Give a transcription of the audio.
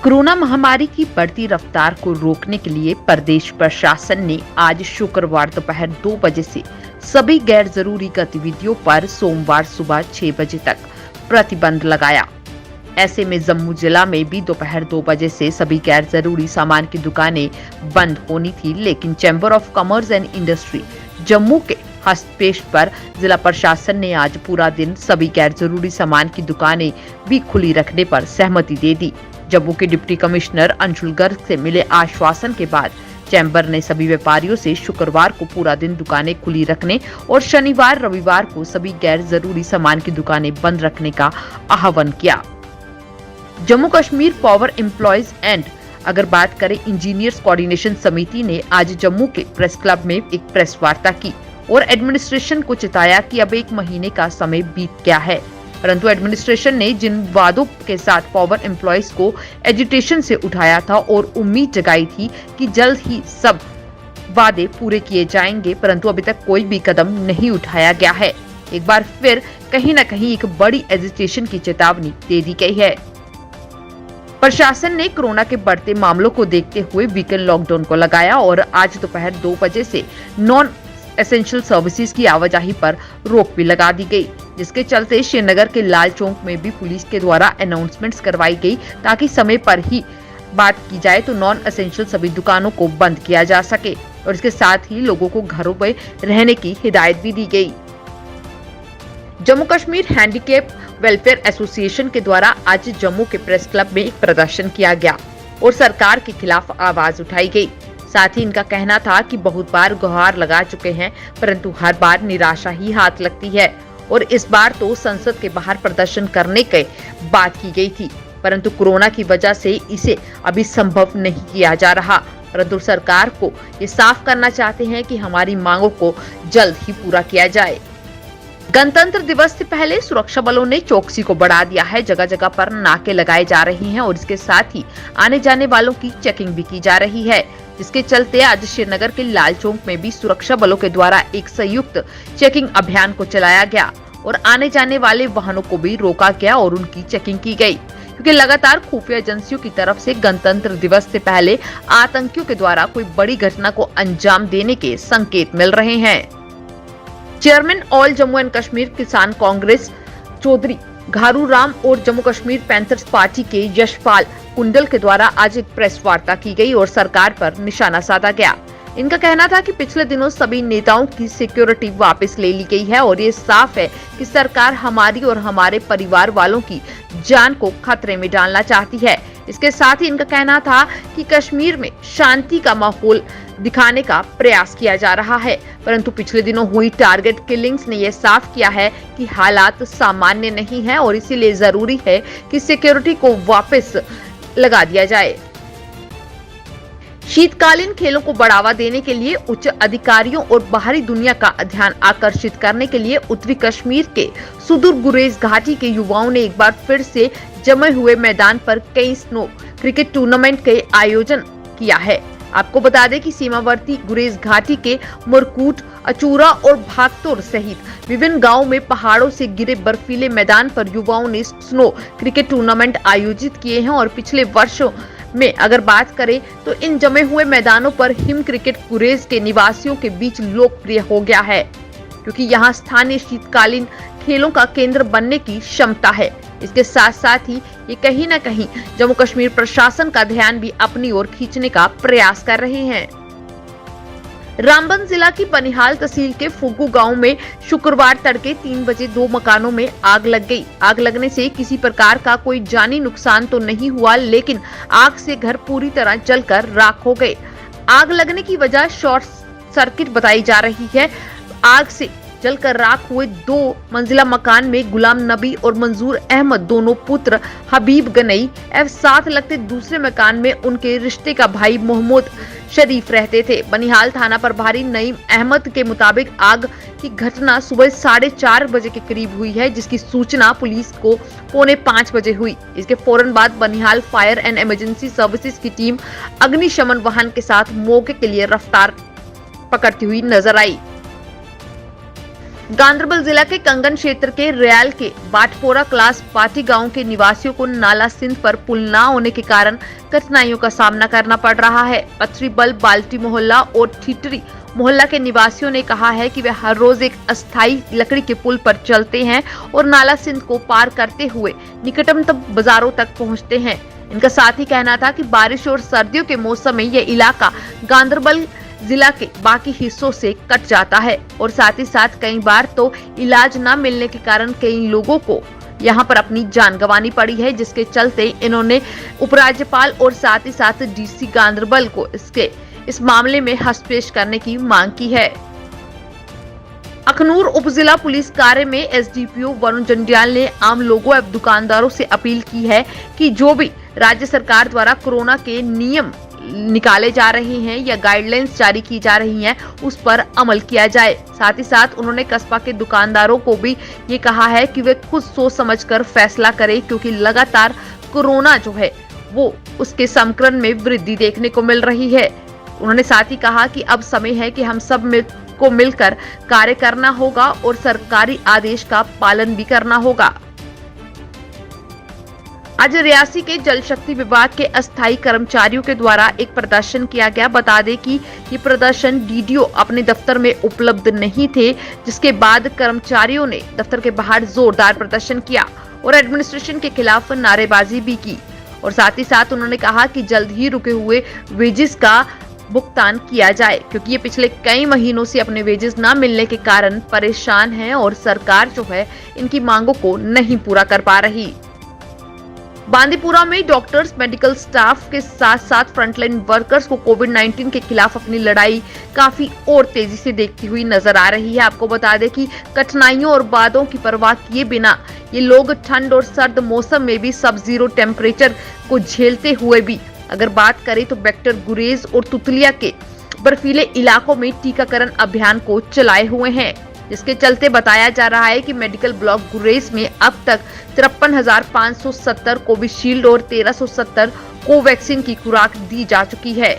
Corona महामारी की बढ़ती रफ्तार को रोकने के लिए प्रदेश प्रशासन ने आज शुक्रवार दोपहर 2 बजे से सभी गैर जरूरी गतिविधियों पर सोमवार सुबह 6 बजे तक प्रतिबंध लगाया। ऐसे में जम्मू जिला में भी दोपहर 2 बजे से सभी गैर जरूरी सामान की दुकानें बंद होनी थी, लेकिन chamber of commerce and industry Jammu के हस्तक्षेप पर जिला प्रशासन ने आज पूरा दिन सभी गैर जरूरी सामान की दुकानें भी खुली रखने पर सहमति दे दी। जम्मू के डिप्टी कमिश्नर अंशुल गर्ग से मिले आश्वासन के बाद चैम्बर ने सभी व्यापारियों से शुक्रवार को पूरा दिन दुकानें खुली रखने और शनिवार रविवार को सभी गैर जरूरी सामान की दुकानें बंद रखने का आह्वान किया। Jammu Kashmir power employees and अगर बात करें इंजीनियर्स कोऑर्डिनेशन समिति ने आज जम्मू के प्रेस क्लब में एक प्रेस वार्ता की और एडमिनिस्ट्रेशन को चिताया कि अब 1 महीने का समय बीत गया है, परंतु एडमिनिस्ट्रेशन ने जिन वादों के साथ पावर एम्प्लॉयज को एजुटेशन से उठाया था और उम्मीद जगाई थी कि जल्द ही सब वादे पूरे किए जाएंगे, परंतु अभी तक कोई भी कदम नहीं उठाया गया है। एक बार फिर कहीं न कहीं एक बड़ी एजुटेशन की चेतावनी दे दी गई है। प्रशासन ने कोरोना के बढ़ते मामलों को देखते हुए वीकेंड लॉकडाउन को लगाया और आज दोपहर 2 बजे से नॉन एसेंशियल सर्विसेज की आवाजाही पर रोक भी लगा दी गई, जिसके चलते श्रीनगर के लाल चौक में भी पुलिस के द्वारा अनाउंसमेंट्स करवाई गई ताकि समय पर ही बात की जाए तो नॉन एसेंशियल सभी दुकानों को बंद किया जा सके और इसके साथ ही लोगों को घरों में रहने की हिदायत भी दी गई। Jammu Kashmir handicap welfare association के द्वारा आज जम्मू के प्रेस क्लब में एक प्रदर्शन किया गया और सरकार के खिलाफ आवाज उठाई गई। साथ ही इनका कहना था कि बहुत बार गुहार लगा चुके हैं, परंतु हर बार निराशा ही हाथ लगती है और इस बार तो संसद के बाहर प्रदर्शन करने की बात की गई थी, परंतु कोरोना की वजह से इसे अभी संभव नहीं किया जा रहा। परंतु सरकार को ये साफ करना चाहते हैं कि हमारी मांगों को जल्द ही पूरा किया जाए। गणतंत्र दिवस से पहले सुरक्षा बलों ने चौकसी को बढ़ा दिया है। जगह जगह पर नाके लगाए जा रहे हैं और इसके साथ ही आने जाने वालों की चेकिंग भी की जा रही है, जिसके चलते आज श्रीनगर के लाल चौक में भी सुरक्षा बलों के द्वारा एक संयुक्त चेकिंग अभियान को चलाया गया और आने जाने वाले वाहनों को भी रोका गया और उनकी चेकिंग की गई, क्योंकि लगातार खुफिया एजेंसियों की तरफ से गणतंत्र दिवस से पहले आतंकियों के द्वारा कोई बड़ी घटना को अंजाम देने के संकेत मिल रहे हैं। Chairman all Jammu and Kashmir किसान कांग्रेस चौधरी घारू राम और जम्मू कश्मीर पैंथर्स पार्टी के यशपाल कुंडल के द्वारा आज एक प्रेस वार्ता की गई और सरकार पर निशाना साधा गया। इनका कहना था कि पिछले दिनों सभी नेताओं की सिक्योरिटी वापस ले ली गई है और ये साफ है कि सरकार हमारी और हमारे परिवार वालों की जान को खतरे में डालना चाहती है। इसके साथ ही इनका कहना था कि कश्मीर में शांति का माहौल दिखाने का प्रयास किया जा रहा है, परंतु पिछले दिनों हुई टारगेट किलिंग्स ने यह साफ किया है कि हालात सामान्य नहीं है और इसीलिए जरूरी है कि सिक्योरिटी को वापस लगा दिया जाए। शीतकालीन खेलों को बढ़ावा देने के लिए उच्च अधिकारियों और बाहरी दुनिया का ध्यान आकर्षित करने के लिए उत्तरी कश्मीर के सुदूर गुरेज घाटी के युवाओं ने एक बार फिर से जमे हुए मैदान पर कई स्नो क्रिकेट टूर्नामेंट के आयोजन किया है। आपको बता दें कि सीमावर्ती गुरेज घाटी के मुरकूट, अचूरा और भागतोर सहित विभिन्न गांवों में पहाड़ों से गिरे बर्फीले मैदान पर युवाओं ने स्नो क्रिकेट टूर्नामेंट आयोजित किए हैं और पिछले वर्षों में अगर बात करें तो इन जमे हुए मैदानों पर हिम क्रिकेट गुरेज के निवासियों के बीच लोकप्रिय हो गया है, क्योंकि यहाँ स्थानीय शीतकालीन खेलों का केंद्र बनने की क्षमता है। इसके साथ साथ ही ये कहीं न कहीं जम्मू कश्मीर प्रशासन का ध्यान भी अपनी ओर खींचने का प्रयास कर रहे हैं। रामबन जिला की बनिहाल तहसील के फुगू गांव में शुक्रवार तड़के 3 बजे 2 मकानों में आग लग गई। आग लगने से किसी प्रकार का कोई जानी नुकसान तो नहीं हुआ, लेकिन आग से घर पूरी तरह जलकर राख हो गए। आग लगने की वजह शॉर्ट सर्किट बताई जा रही है। आग से जलकर राख हुए 2 मंजिला मकान में गुलाम नबी और मंजूर अहमद दोनों पुत्र हबीब गनई एवं साथ लगते दूसरे मकान में उनके रिश्ते का भाई मोहम्मद शरीफ रहते थे। बनिहाल थाना प्रभारी नईम अहमद के मुताबिक आग की घटना सुबह 4:30 बजे के करीब हुई है, जिसकी सूचना पुलिस को 4:45 बजे हुई। इसके फौरन बाद Banihal fire and emergency services की टीम अग्निशमन वाहन के साथ मौके के लिए रफ्तार पकड़ती हुई नजर आई। गांधरबल जिला के कंगन क्षेत्र के रियाल के बाटपोरा क्लास पाटी गांव के निवासियों को नाला सिंध पर पुल न होने के कारण कठिनाइयों का सामना करना पड़ रहा है। पथरी बल बाल्टी मोहल्ला और ठिटरी मोहल्ला के निवासियों ने कहा है कि वे हर रोज एक अस्थायी लकड़ी के पुल पर चलते हैं और नाला सिंध को पार करते हुए निकटतम बाजारों तक पहुंचते हैं। इनका साथ ही कहना था कि बारिश और सर्दियों के मौसम में यह इलाका गांधरबल जिला के बाकी हिस्सों से कट जाता है और साथ ही साथ कई बार तो इलाज न मिलने के कारण कई लोगों को यहां पर अपनी जान गंवानी पड़ी है, जिसके चलते इन्होंने उपराज्यपाल और साथ ही साथ डीसी गांधरबल को इस मामले में हस्तक्षेप करने की मांग की है। अखनूर उप जिला पुलिस कार्य में एसडीपीओ वरुण जंडियाल ने आम लोगों एवं दुकानदारों से अपील की है कि जो भी राज्य सरकार द्वारा कोरोना के नियम निकाले जा रहे हैं या गाइडलाइंस जारी की जा रही हैं, उस पर अमल किया जाए। साथ ही साथ उन्होंने कस्बा के दुकानदारों को भी ये कहा है कि वे खुद सोच समझकर फैसला करें, क्योंकि लगातार कोरोना जो है वो उसके संक्रमण में वृद्धि देखने को मिल रही है। उन्होंने साथ ही कहा कि अब समय है कि हम सब को मिलकर कार्य करना होगा और सरकारी आदेश का पालन भी करना होगा। आज रियासी के जल शक्ति विभाग के अस्थायी कर्मचारियों के द्वारा एक प्रदर्शन किया गया। बता दें कि ये प्रदर्शन डीडीओ अपने दफ्तर में उपलब्ध नहीं थे, जिसके बाद कर्मचारियों ने दफ्तर के बाहर जोरदार प्रदर्शन किया और एडमिनिस्ट्रेशन के खिलाफ नारेबाजी भी की और साथ ही साथ उन्होंने कहा कि जल्द ही रुके हुए वेजेस का भुगतान किया जाए, क्योंकि ये पिछले कई महीनों से अपने वेजेस न मिलने के कारण परेशान हैं और सरकार जो है इनकी मांगों को नहीं पूरा कर पा रही। बांदीपुरा में डॉक्टर्स, मेडिकल स्टाफ के साथ साथ फ्रंटलाइन वर्कर्स को कोविड-19 के खिलाफ अपनी लड़ाई काफी और तेजी से देखती हुई नजर आ रही है। आपको बता दें कि कठिनाइयों और बादों की परवाह किए बिना ये लोग ठंड और सर्द मौसम में भी सब जीरो टेम्परेचर को झेलते हुए भी अगर बात करें तो वेक्टर गुरेज और तुतलिया के बर्फीले इलाकों में टीकाकरण अभियान को चलाए हुए हैं, जिसके चलते बताया जा रहा है कि मेडिकल ब्लॉक गुरेज में अब तक 53,570 कोविशील्ड और 1,370 कोवैक्सीन की खुराक दी जा चुकी है।